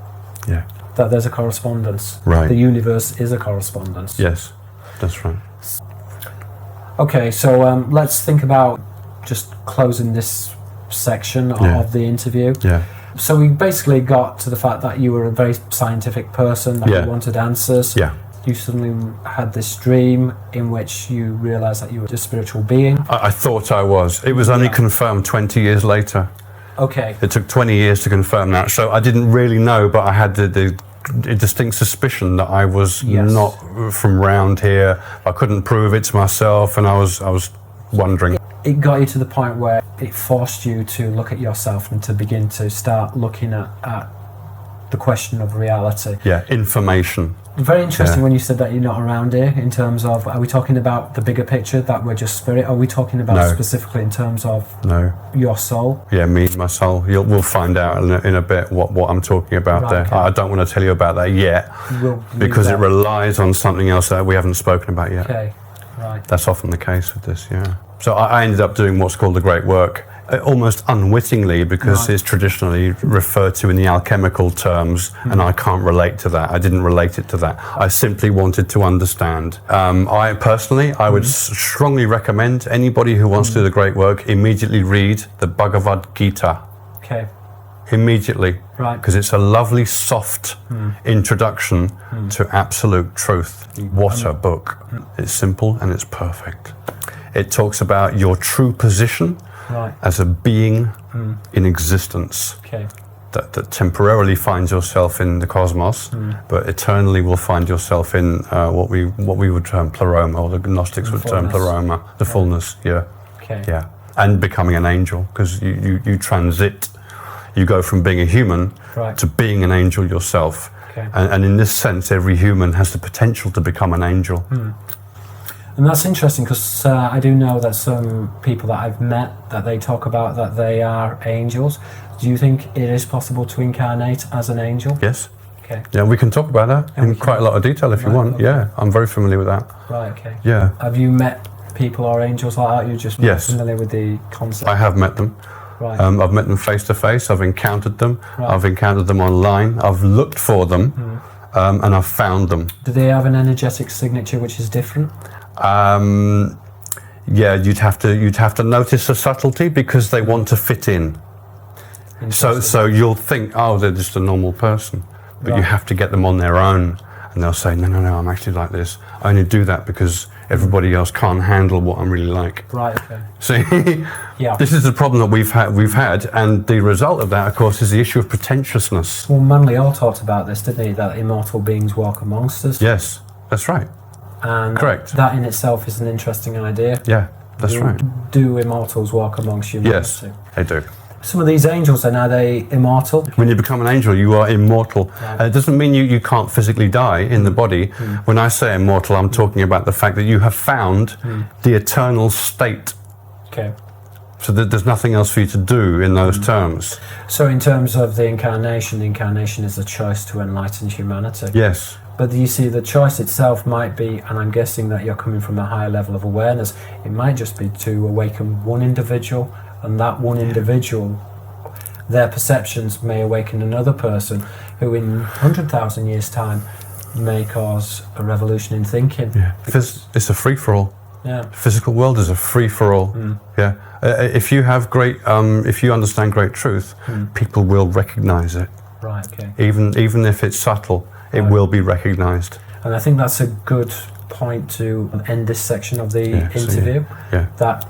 Yeah. That there's a correspondence. Right. The universe is a correspondence. Yes. That's right. Okay, so let's think about just closing this section of the interview. Yeah. So we basically got to the fact that you were a very scientific person, that you wanted answers. Yeah. You suddenly had this dream in which you realised that you were a spiritual being. I thought I was. It was only confirmed 20 years later. Okay. It took 20 years to confirm that. So I didn't really know, but I had the distinct suspicion that I was not from round here. I couldn't prove it to myself, and I was wondering. It got you to the point where it forced you to look at yourself and to begin to start looking at the question of reality. Yeah, information. Very interesting when you said that you're not around here, in terms of, are we talking about the bigger picture, that we're just spirit? Are we talking about specifically in terms of your soul? Yeah, me, my soul. We'll find out in a bit what I'm talking about there. Okay. I don't want to tell you about that yet, because it relies on something else that we haven't spoken about yet. Okay, right. That's often the case with this, yeah. So I ended up doing what's called the Great Work, almost unwittingly, because it's traditionally referred to in the alchemical terms, and I can't relate to that. I didn't relate it to that. I simply wanted to understand. I would strongly recommend anybody who wants to do the Great Work immediately read the Bhagavad Gita. Okay. Immediately. Right. Because it's a lovely, soft introduction to absolute truth. What a book. It's simple and it's perfect. It talks about your true position as a being in existence. Okay. That temporarily finds yourself in the cosmos, but eternally will find yourself in what we would term pleroma, or the Gnostics would term pleroma, the fullness. Yeah. Okay. Yeah. And becoming an angel, because you transit. You go from being a human to being an angel yourself. Okay. And in this sense, every human has the potential to become an angel. And that's interesting, because I do know that some people that I've met, that they talk about that they are angels. Do you think it is possible to incarnate as an angel? Yes. Okay. Yeah, we can talk about that in quite a lot of detail if you want. Okay. Yeah, I'm very familiar with that. Right, okay. Yeah. Have you met people or angels like that? You're just not familiar with the concept? I have met them. Right. I've met them face to face. I've encountered them. Right. I've encountered them online. I've looked for them, and I've found them. Do they have an energetic signature which is different? Yeah, you'd have to notice the subtlety, because they want to fit in. So you'll think, oh, they're just a normal person, but you have to get them on their own, and they'll say, no, I'm actually like this. I only do that because everybody else can't handle what I'm really like. Right. Okay. See, yeah. This is the problem that we've had, and the result of that, of course, is the issue of pretentiousness. Well, Manly all talked about this, didn't he? That immortal beings walk amongst us. Yes, that's right. And correct. That in itself is an interesting idea. Yeah, that's right. Do immortals walk amongst humanity? Yes, they do. Some of these angels, then, are they immortal? When you become an angel, you are immortal. Right. It doesn't mean you can't physically die in the body. When I say immortal, I'm talking about the fact that you have found the eternal state. Okay. So that there's nothing else for you to do in those terms. So in terms of the incarnation is a choice to enlighten humanity. Yes. But you see, the choice itself might be, and I'm guessing that you're coming from a higher level of awareness, it might just be to awaken one individual, and that one individual, their perceptions may awaken another person who in 100,000 years' time may cause a revolution in thinking. Yeah. It's a free-for-all. Yeah. The physical world is a free-for-all. Yeah. If you have if you understand great truth, people will recognize it. Right, okay. Even if it's subtle, it will be recognized. And I think that's a good point to end this section of the interview. Yeah. That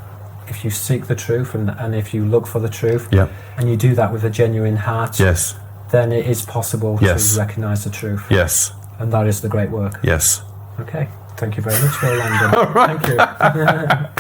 if you seek the truth and if you look for the truth, Yeah. and you do that with a genuine heart, Yes. then it is possible Yes. to recognise the truth. Yes. And that is the great work. Yes. Okay. Thank you very much, Phil Langdon. Thank you.